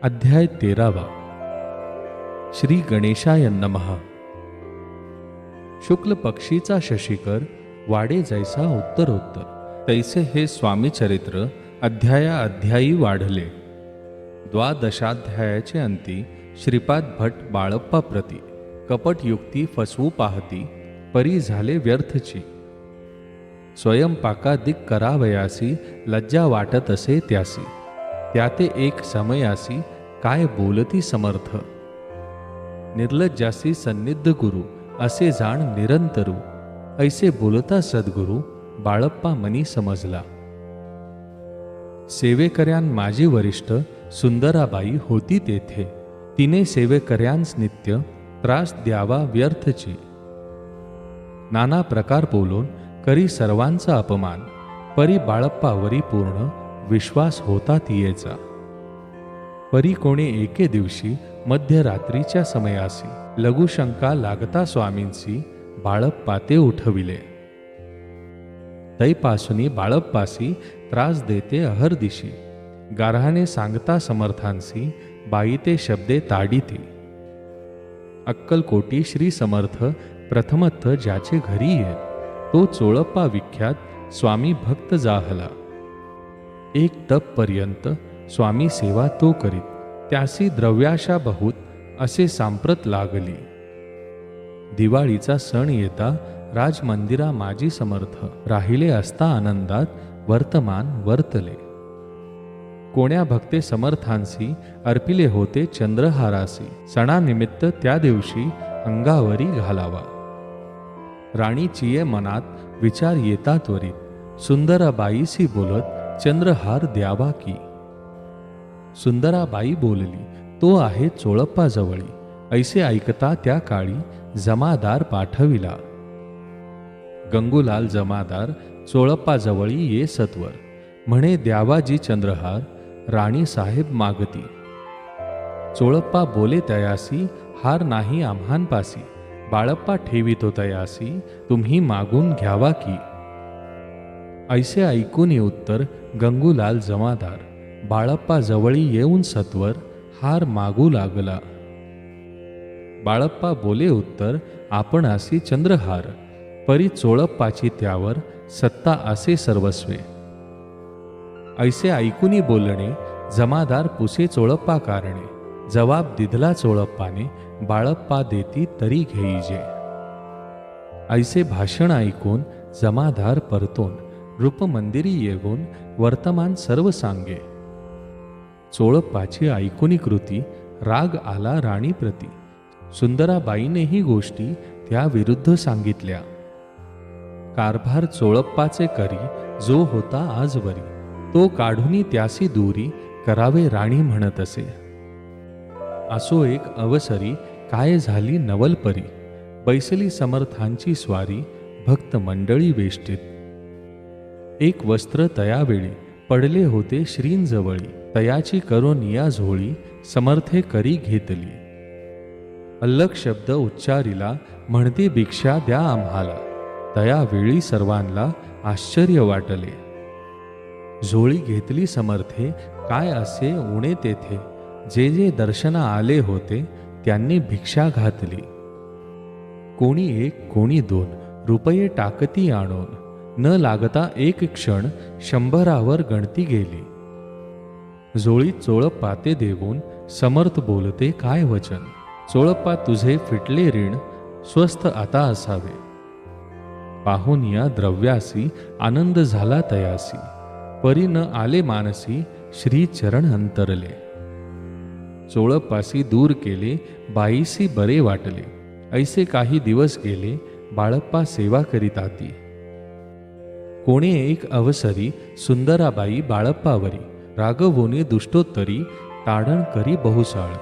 अध्याय 13. श्री गणेशाय नमः. शुक्ल पक्षीचा शशिकर वाढे जैसा उत्तरोत्तर, तैसे हे स्वामी चरित्र अध्यायी वाढले. द्वादशाध्यायाचे अंती श्रीपाद भट बाळप्पा प्रती कपटयुक्ती फसवू पाहती, परी झाले व्यर्थची. स्वयंपाकादिक करावयासी लज्जा वाटत असे त्यासी, त्याते एक समयासी काय बोलती समर्थ. निर्लज्जासी सन्निध गुरु असे जाण निरंतरू, ऐसे बोलता सद्गुरु बाळप्पा मनी समजला. सेवेकऱ्यान माझी वरिष्ठ सुंदराबाई होती तेथे, तिने सेवेकऱ्यांस नित्य त्रास द्यावा व्यर्थची. नाना प्रकार बोलून करी सर्वांचा अपमान, परी बाळप्पावरी पूर्ण विश्वास होता तियेचा. परी कोणे एके दिवशी मध्यरात्रीच्या समयासी लघुशंका लागता स्वामींसी बाळप्पा ते उठविले. तैपासुनी बाळप्पासी त्रास देते अहर्दिशी, गारहाने सांगता समर्थांसी बाई ते शब्दे ताडीती. अक्कलकोटी श्री समर्थ प्रथमत्थ ज्याचे घरी येत, तो चोळप्पा विख्यात स्वामी भक्त जाहला. एक तप पर्यंत स्वामी सेवा तो करीत, त्यासी द्रव्याशा बहुत असे सांप्रत लागली. दिवाळीचा सण येता राजमंदिरा माजी समर्थ राहिले असता आनंदात वर्तमान वर्तले. कोण्या भक्ते समर्थांसी अर्पिले होते चंद्रहारासी, सणानिमित्त त्या दिवशी अंगावरी घालावा. राणीचीये मनात विचार येता त्वरित, सुंदराबाईसी बोलत चंद्रहार द्यावा की. सुंदराबाई बोलली, तो आहे चोळप्पा जवळी. ऐसे ऐकता त्या काळी जमादार पाठविला. गंगूलाल जमादार चोळप्पा जवळी ये सत्वर, म्हणे द्यावा जी चंद्रहार राणी साहेब मागती. चोळप्पा बोले तयासी, हार नाही आम्हांपासी, बाळप्पा ठेवितो तयासी, तुम्ही मागून घ्यावा की. ऐसे ऐकून उत्तर गंगूलाल जमादार बाळप्पा जवळी येऊन सत्वर हार मागू लागला. बाळप्पा बोले उत्तर, आपण असी चंद्रहार, परी चोळप्पाची त्यावर सत्ता असे सर्वस्वे. ऐसे ऐकूनी बोलणे जमादार पुसे चोळप्पा कारणे, जवाब दिधला चोळप्पाने, बाळप्पा देती तरी घेईजे. ऐसे भाषण ऐकून जमादार परतोन रूपमंदिरी येऊन वर्तमान सर्व सांगे. चोळप्पाची ऐकुनी कृती राग आला राणी प्रती. सुंदराबाईने ही गोष्टी त्या विरुद्ध सांगितल्या. कारभार चोळप्पाचे करी जो होता आजवरी, तो काढूनी त्यासी दूरी करावे राणी म्हणत असे. असो एक अवसरी काय झाली नवलपरी, बैसली समर्थांची स्वारी भक्त मंडळी वेष्टीत. एक वस्त्र तयावेळी पडले होते श्रींजवळी, तयाची करोनिया झोळी समर्थे करी घेतली. अल्लख शब्द उच्चारिला, म्हणते भिक्षा द्या आम्हाला, तयावेळी सर्वांना आश्चर्य वाटले. झोळी घेतली समर्थे, काय असे उणे तेथे, जे जे दर्शना आले होते त्यांनी भिक्षा घातली. कोणी एक कोणी 2 रुपये टाकती आणून, न लागता एक क्षण 100वर गणती गेली. जोळी चोळप्पा ते देऊन समर्थ बोलते काय वचन, चोळप्पा तुझे फिटले ऋण स्वस्थ आता असावे. पाहून या द्रव्यासी आनंद झाला तयासी, परी न आले मानसी श्री चरण अंतरले. चोळप्पासी दूर केले बाईसी बरे वाटले. ऐसे काही दिवस गेले बाळप्पा सेवा करीत आती. कोणे एक अवसरी सुंदराबाई बाळप्पावरी रागवोनी दुष्टोत्तरी ताडण करी बहुसाळ.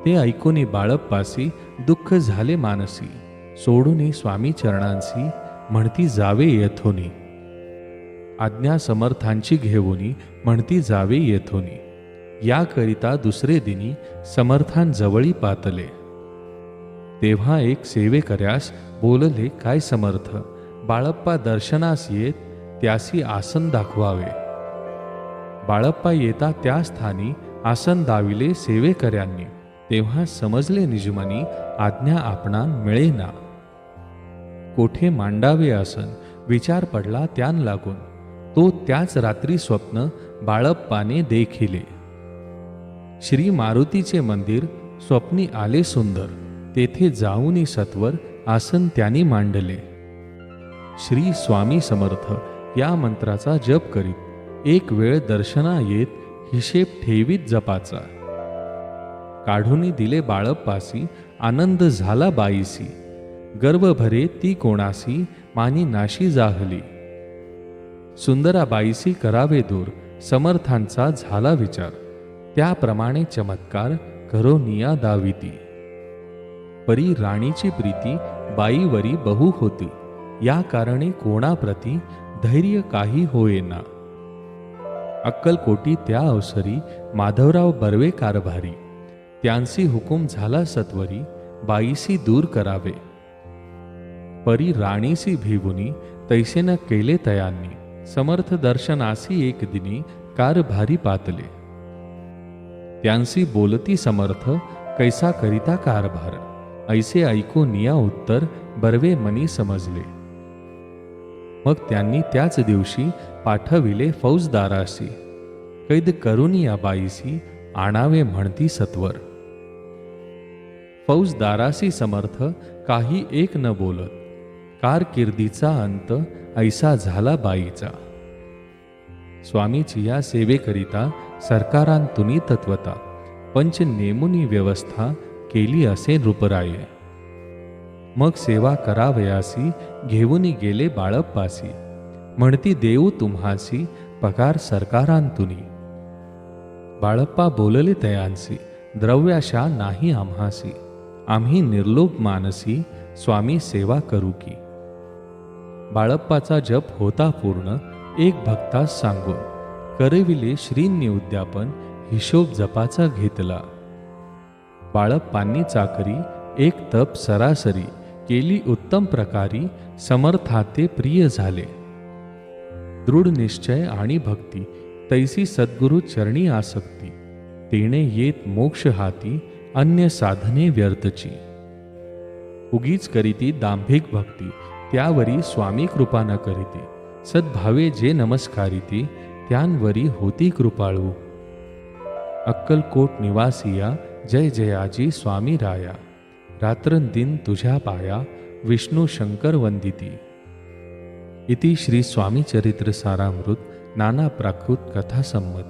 ते ऐकूनी बाळप्पासी दुःख झाले मानसी, सोडूनी स्वामी चरणांसी म्हणती जावे येथोनी. आज्ञा समर्थांची घेऊनी म्हणती जावे येथोनी. याकरिता दुसरे दिनी समर्थांजवळी पातले. तेव्हा एक सेवेकऱ्यास बोलले काय समर्थ, बाळप्पा दर्शनास येत त्यासी आसन दाखवावे. बाळप्पा येता त्या स्थानी आसन दाविले सेवेकऱ्यांनी. तेव्हा समजले निजमनी आज्ञा आपणान मिळेना. कोठे मांडावे आसन विचार पडला त्यान लागून. तो त्याच रात्री स्वप्न बाळप्पाने देखिले. श्री मारुतीचे मंदिर स्वप्नी आले सुंदर. तेथे जाऊनी सत्वर आसन त्यांनी मांडले. श्री स्वामी समर्थ या मंत्राचा जप करीत एक वेळ दर्शना येत हिशेब ठेवीत जपाचा. काढूनी दिले बाळप्पासी आनंद झाला बाईसी. गर्व भरे ती कोणासी मानी नाशी जाहली. सुंदराबाईसी करावे दूर समर्थांचा झाला विचार. त्याप्रमाणे चमत्कार करो निया दाविती. परी राणीची प्रीती बाईवरी बहु होती. या कारणे कोणाप्रती धैर्य काही होईना. अक्कलकोटी त्या अवसरी माधवराव बर्वे कारभारी. त्यांसी हुकूम झाला सत्वरी बाईसी दूर करावे. परी राणीसी भिवुनी तैसेन केले तयांनी. समर्थ दर्शनासी एक दिनी कारभारी पातले. त्यांसी बोलती समर्थ कैसा करिता कारभार. ऐसे ऐकू निया उत्तर बर्वे मनी समजले. मग त्यांनी त्याच दिवशी पाठविले फौजदारासी. कैद करून या बाईसी आणावे म्हणती सत्वर. फौजदारासी समर्थ काही एक न बोलत. कारकिर्दीचा अंत ऐसा झाला बाईचा. स्वामीची या सेवेकरिता सरकारांतुनी तत्वता पंच नेमुनी व्यवस्था केली असे नृपराये. मग सेवा करावयासी घेऊनी गेले बाळप्पासी. म्हणती देऊ तुम्हासी पगार सरकारांतुनी. बाळप्पा बोलले तयांसी द्रव्याशा नाही आम्हासी. आम्ही निर्लोभ मानसी स्वामी सेवा करू की. बाळप्पाचा जप होता पूर्ण एक भक्तास सांगून. करविले श्रींनी उद्यापन हिशोब जपाचा घेतला. बाळप्पांनी चाकरी एक तप सरासरी केली उत्तम प्रकारी. समर्थाते प्रिय झाले. दृढ निश्चय आणि भक्ती तैसी सद्गुरु चरणी आसक्ती. तेणे येत मोक्ष हाती अन्य साधने व्यर्थची. उगीच करीती दांभिक भक्ती त्यावरी स्वामी कृपा न करीते. सद्भावे जे नमस्कारिती त्यांवरी होती कृपाळू. अक्कलकोट निवासिया जय जयाजी स्वामी राया. रात्रंदिन तुझ्या पाया विष्णू शंकर वंदिती. इति श्री स्वामी चरित्र सारामृत नाना प्राकृत कथा संमत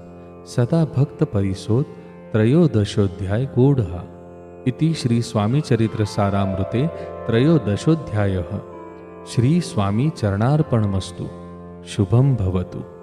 सदा भक्त परिसोद त्रयोदशोध्याय गूढ़ः. इति श्री स्वामी चरित्र सारामृते त्रयोदशोध्यायः. श्री स्वामी चरणार्पणमस्तु. शुभं भवतु.